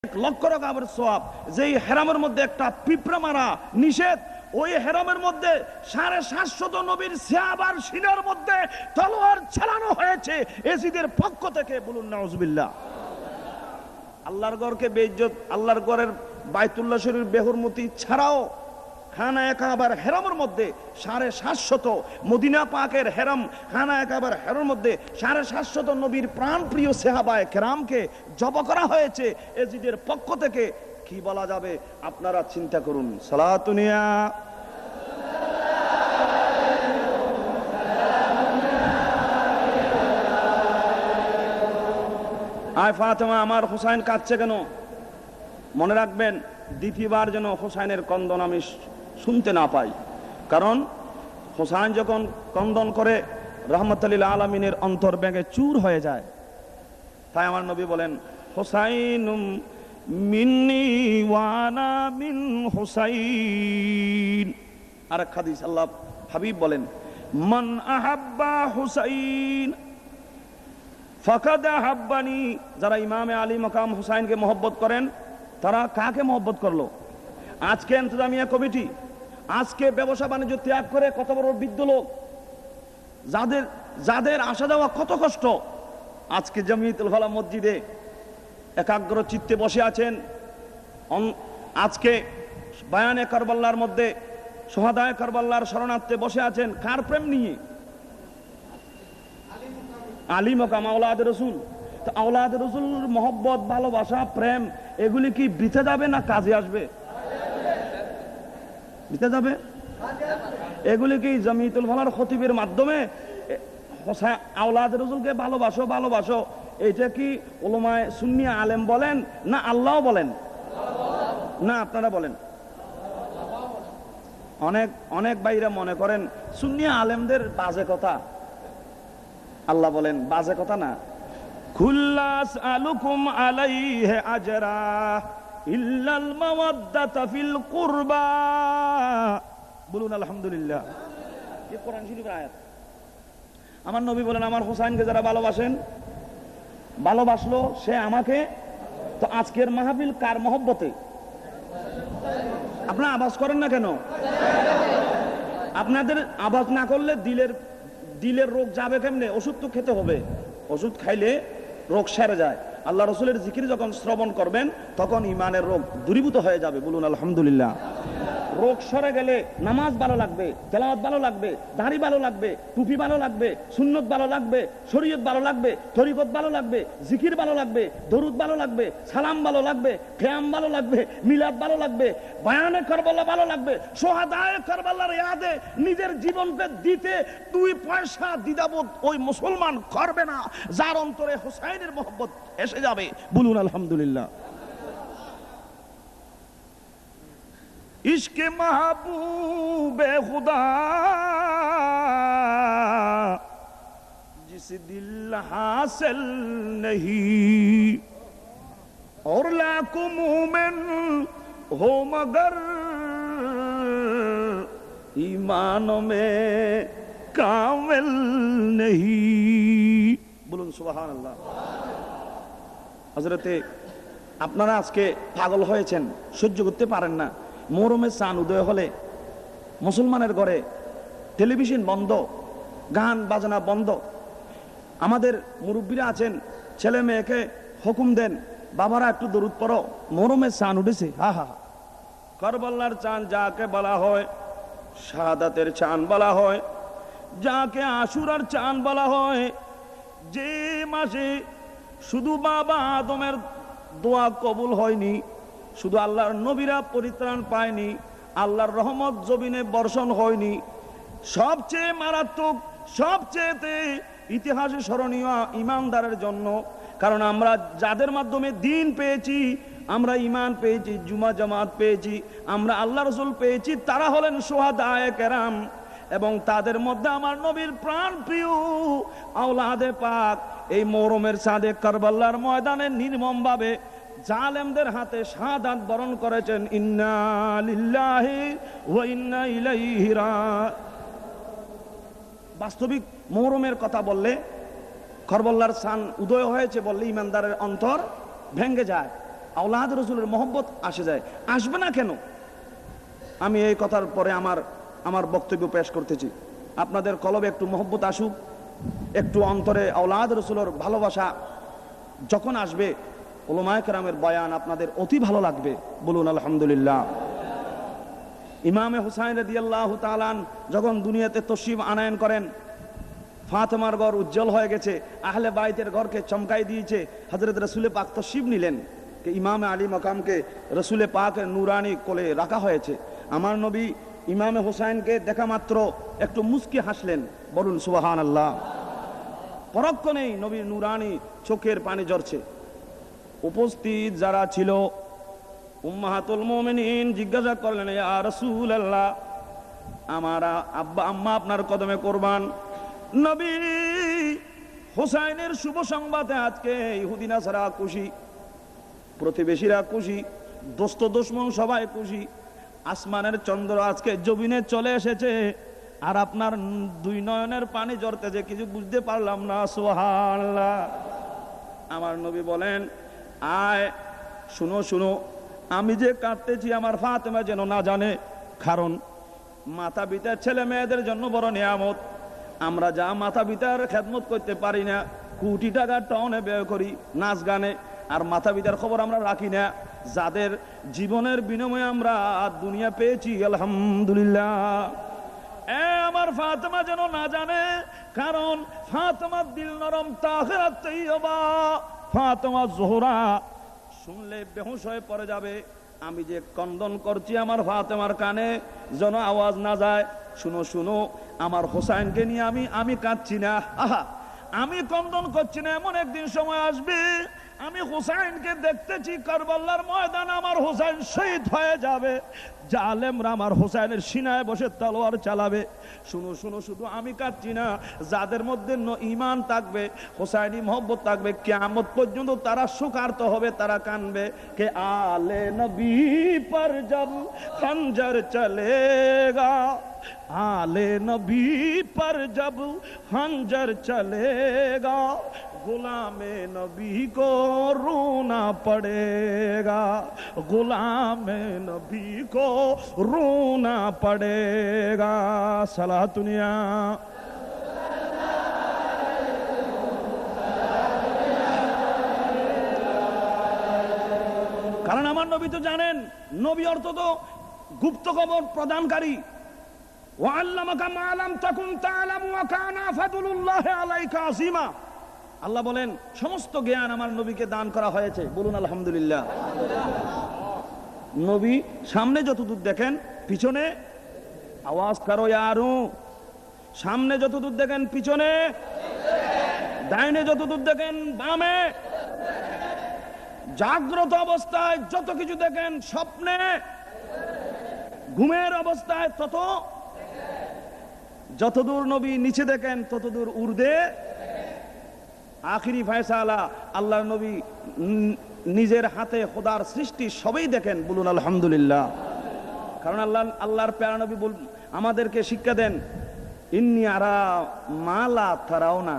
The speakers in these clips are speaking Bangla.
লক্ষ রকমের সওয়াব। যেই হেরামের মধ্যে একটা পিঁপড়া মারা নিষেধ, ওই হেরামের মধ্যে 750 নবীর সাহাবার সিনার মধ্যে তলোয়ার চালানো হয়েছে এজিদের পক্ষ থেকে। বলুন নাউজুবিল্লাহ। আল্লাহর ঘরকে বেইজ্জত, আল্লাহর ঘরের বাইতুল্লাহ শরীফ বেহুরমতি ছাড়াও খানায়ে কাবার হেরামের মধ্যে 750 মদিনা পাকের হেরাম খানায়ে কাবার হেরামের মধ্যে 750 নবীর প্রাণপ্রিয় সাহাবায়ে কেরামকে জবাই করা হয়েছে এজিদের পক্ষ থেকে। কি বলা যাবে আপনারা চিন্তা করুন। সালাতুনিয়া আয় ফাতেমা, আমার হুসাইন কাঁদছে কেন? মনে রাখবেন, দ্বিতীয়বার যেন হুসাইনের ক্রন্দন আমি শুনতে না পাই। কারণ হুসাইন যখন ক্রন্দন করে রাহমাতুল লিল আলামিনের অন্তর ভেঙে চুর হয়ে যায়। তাই আমার নবী বলেন, হুসাইনুম মিন্নি ওয়া আনা মিন হুসাইন। আরেক হাদিস আল্লাহ হাবিব বলেন, মান আহাব্বা হুসাইন ফাকাদ আহাব্বানি। যারা ইমামে আলী মাকাম হুসাইনকে মহব্বত করেন তারা কাকে মহব্বত করলো? আজকে ইন্তজামিয়া কমিটি, আজকে ব্যবসা বাণিজ্য ত্যাগ করে কত বড় বৃদ্ধ লোক, যাদের আসা যাওয়া কত কষ্ট, আজকে জামিয়াতুল ফালাহ মসজিদে একাগ্র চিত্তে বসে আছেন। আজকে বায়ানে কারবাল্লার মধ্যে সোহাদায়ে কারবাল্লার শরণার্থে বসে আছেন। কার প্রেম নিয়ে? আলী মাকাম আওলাদ রসুল। তো আওলাদ রসুল মহব্বত, ভালোবাসা, প্রেম এগুলি কি বৃথা যাবে না কাজে আসবে? বৃথা যাবে। এগুলি কি জামিয়াতুল ফালাহর খতিবের মাধ্যমে আওলাদ রসুলকে ভালোবাসো ভালোবাসো, এটা কি উলামায়ে সুন্নি আলেম বলেন না আল্লাহ বলেন? না আপনারা বলেন? অনেক ভাইরা মনে করেন সুন্নি আলেমদের বাজে কথা। আল্লাহ বলেন বাজে কথা না। খুল্লাস আলুকুম আলাইহি আজরা ইল্লাল মাওয়াদ্দাতা ফিল কুরবা। বলুন আলহামদুলিল্লাহ। এই কোরআন শরীফের আয়াত। আমার নবী বলেন, আমার হুসাইনকে যারা ভালোবাসেন, ভালোবাসলো সে আমাকে। তো আজকের মাহফিল কার মহব্বতে? আপনারা আওয়াজ করেন না কেন? আপনাদের আওয়াজ না করলে দিলের রোগ যাবে কেমনে? ওষুধ তো খেতে হবে, ওষুধ খাইলে রোগ সেরে যায়। আল্লাহ রসুলের জিকির যখন শ্রবণ করবেন তখন ইমানের রোগ দূরীভূত হয়ে যাবে। বলুন আলহামদুলিল্লাহ। রোগ সরে গেলে নামাজ ভালো লাগবে, তেলাওয়াত ভালো লাগবে, দাড়ি ভালো লাগবে, টুপি ভালো লাগবে, সুন্নত ভালো লাগবে, শরীয়ত ভালো লাগবে, তরিকত ভালো লাগবে, জিকির ভালো লাগবে, দরুদ ভালো লাগবে, সালাম ভালো লাগবে, কিয়াম ভালো লাগবে, মিলাদ ভালো লাগবে, বায়ানে কারবালা ভালো লাগবে, সোহাদায়ে কারবালার ইয়াদে নিজের জীবনকে দিতে 2 পয়সা দ্বিধাবোধ ওই মুসলমান করবে না যার অন্তরে হুসাইনের মহব্বত এসে যাবে। বলুন আলহামদুলিল্লাহ। इश्क महबूबे खुदा जिस दिल हासिल नहीं और लाखों मोमिन हो मगर ईमानों में कामिल नहीं। बोलून सुबहान अल्लाह। हजरते আপনারা আজকে পাগল হয়েছেন, সহ্য করতে পারেন না। মোহরমের চাঁদ উদয় হলে মুসলমানের ঘরে টেলিভিশন বন্ধ, গান বাজনা বন্ধ। আমাদের মুরব্বীরা আছেন, ছেলে মেয়েকে হুকুম দেন, বাবারা একটু দরুদ পড়ো, মোহরমের চাঁদ উঠেছে। হা হা। কারবালার চাঁদ যাকে বলা হয়, শাহাদাতের চাঁদ বলা হয়, যাকে আশুরার চাঁদ বলা হয়, যে মাসে শুধু বাবা আদমের দোয়া কবুল হয়নি, শুধু আল্লাহর নবীরা পরিত্রাণ পায়নি, আল্লাহর রহমত জমিনে বর্ষণ হয়নি, সবচেয়ে মারাত্মক, সবচেয়ে ইতিহাসে স্মরণীয় ইমানদারের জন্য। কারণ আমরা যাদের মাধ্যমে দিন পেয়েছি, আমরা ইমান পেয়েছি, জুমা জামাত পেয়েছি, আমরা আল্লাহ রসুল পেয়েছি, তারা হলেন সোহাদায়ে কেরাম। এবং তাদের মধ্যে আমার নবীর প্রাণ প্রিয় আওলাদে পাক এই মুহররমের চাঁদে কারবালার ময়দানে নির্মমভাবে জালেমদের হাতে শাহাদাত বরণ করেছেন। ইন্না লিল্লাহি ওয়া ইন্না ইলাইহি রাজিউন। বাস্তবিক মুহররমের কথা বললে, কারবালার চাঁদ উদয় হয়েছে বললে ইমানদারের অন্তর ভেঙে যায়। আওলাদ রসুলের মহব্বত আসে যায়। আসবে না কেন? আমি এই কথার পরে আমার বক্তব্য পেশ করতেছি। আপনাদের কলবে একটু মহব্বত আসুক, একটু অন্তরে আওলাদ রসুলের ভালোবাসা যখন আসবে, উলামায়ে কেরামের বয়ান আপনাদের অতি ভালো লাগবে। বলুন আলহামদুলিল্লাহ। ইমামে হুসাইন রাদিয়াল্লাহু তাআলা যখন দুনিয়াতে তশরিফ আনয়ন করেন, ফাতেমার ঘর উজ্জ্বল হয়ে গেছে, আহলে বাইতের ঘরকে চমকাই দিয়েছে। হযরত রাসূলে পাক তশরিফ নিলেন, ইমামে আলী মাকামকে রাসূলে পাকের নূরানি কোলে রাখা হয়েছে। আমার নবী ইমামে হুসাইনকে দেখা মাত্র একটু মুস্কি হাসলেন। বলুন সুবহানাল্লাহ। পরক্ষণেই নবীর নূরানি চোখের পানি ঝরছে। উপস্থিত যারা ছিল উম্মাহাতুল মুমিনিন জিজ্ঞাসা করলেন, ইয়া রাসূলুল্লাহ, আমার আব্বা আম্মা আপনার কদমে কুরবান। নবী হুসাইনের শুভ সংবাদে আজকে ইহুদি নাসারা খুশি, প্রতিবেশীরা খুশি, দোস্ত দুশমন সবাই খুশি। আসমানের চন্দ্র আজকে জমিনে চলে এসেছে, আর আপনার দুই নয়নের পানি ঝরতেছে, কিছু বুঝতে পারলাম না। সুবহানাল্লাহ। আমার নবী বলেন, আয় শুনো শুনো, আমি যে কাঁদতেছি আমার ফাতেমা যেন না জানে। কারণ মাতা পিতার ছেলে মেয়েদের জন্য বড় নিয়ামত। আমরা যা মাতা পিতার খেদমত করতে পারি না, কোটি টাকা টনে ব্যয় করি নাচ গানে, আর মাতা পিতার খবর আমরা রাখি না, যাদের জীবনের বিনিময়ে আমরা দুনিয়া পেয়েছি আলহামদুলিল্লাহ। আমার ফাতেমা যেন না জানে, কারণ ফাতেমার দিল নরম, তাহেরা তৈয়বা, ফাতেমা জোহরা শুনলে বেহুশ হয়ে পড়ে যাবে। আমি যে কন্দন করছি আমার ফাতেমার কানে যেন আওয়াজ না যায়। শুনো শুনো, আমার হোসাইনকে নিয়ে আমি কাঁদছি না, আহা আমি কন্দন করছি না। এমন একদিন সময় আসবে, আমি হুসাইনকে দেখতেছি কারবালার ময়দান, আমার হুসাইন শহীদ হয়ে যাবে, জালেমরা আমার হুসাইনের সিনায় বসে তলোয়ার চালাবে। শুনো শুনো, শুধু আমি কাঁদছি না, যাদের মধ্যে ঈমান থাকবে, হুসাইনি মহব্বত থাকবে, কিয়ামত পর্যন্ত তারা শোকার্ত হবে, তারা কানবে। কে আলে নবী পর জব খঞ্জর চলেগা, आले नबी पर जब खंजर चलेगा, गुलामे नबी को रोना पड़ेगा, गुलामे नबी को रोना पड़ेगा। सलाह दुनिया কারণ আমার নবী তো জানেন, নবী অর্থ তো গুপ্ত খবর প্রদানকারী। আল্লাহ বলেন সমস্ত জ্ঞান আমার নবীকে দান করা হয়েছে। বলুন আলহামদুলিল্লাহ। নবী সামনে যতদূর দেখেন, পিছনে আওয়াজ করো ইয়ারু, সামনে যতদূর দেখেন পিছনে, ডাইনে যতদূর দেখেন বামে, জাগ্রত অবস্থায় যত কিছু দেখেন, স্বপ্নে ঘুমের অবস্থায় তত, যতদূর নবী নিচে দেখেন ততদূর উর্দে। আখিরি ফয়সালা, আল্লাহর নবী নিজের হাতে খোদার সৃষ্টি সবই দেখেন। বলুন আলহামদুলিল্লাহ। কারণ আল্লাহর প্যারা নবী আমাদেরকে শিক্ষা দেন, ইন্নী আরা মালা তারাওনা,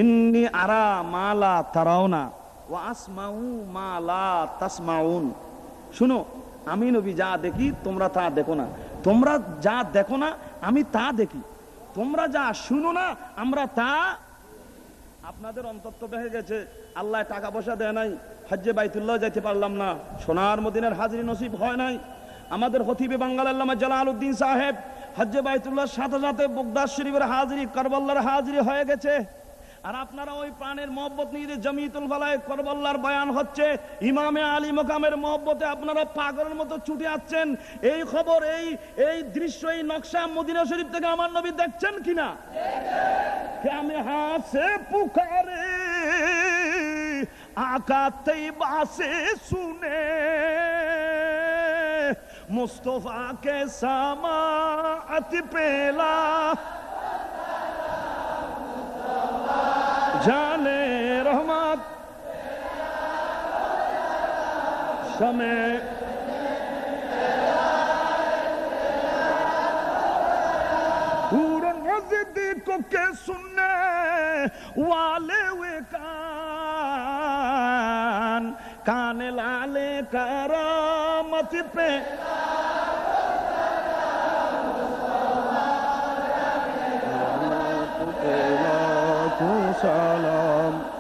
ইন্নী আরা মালা তারাওনা ওয়া আসমাউ মালা তাসমাউন। শুনো, আমি নবী যা দেখি তোমরা তা দেখো না, তোমরা যা দেখো না আমি তা দেখি, তোমরা যা শুনো না আমরা তা। আপনাদের অন্তত বেড়ে গেছে, আল্লাহ টাকা পয়সা দেয় নাই, হজ্জে বাইতুল্লাহ যাইতে পারলাম না, সোনার মদিনার হাজিরি নসিব হয় নাই। আমাদের খতিবে বাঙ্গাল আল্লামা জালালউদ্দিন সাহেব হজ্জে বাইতুল্লাহর সাথে সাথে বগদাদ শরীফের হাজিরি, কারবালার হাজিরি হয়ে গেছে। আর আপনারা ওই প্রাণের মহব্বত নিয়ে জমিয়তুল ফালায় কারবালার বয়ান হচ্ছে, ইমামে আলী মাকামের মহব্বতে আপনারা পাগলের মতো ছুটে আসছেন। এই খবর, এই দৃশ্য, এই নকশা মদিনা শরীফ থেকে আমার নবী দেখছেন কিনা? কে আমি হাত সে পুকারে আকা তৈবা সে শুনে, মুস্তফা কে সামাআত পেলা, জানে রহমত समय दूर नजदीक के सुनने वाले वे कान लाले करामत पे सलाम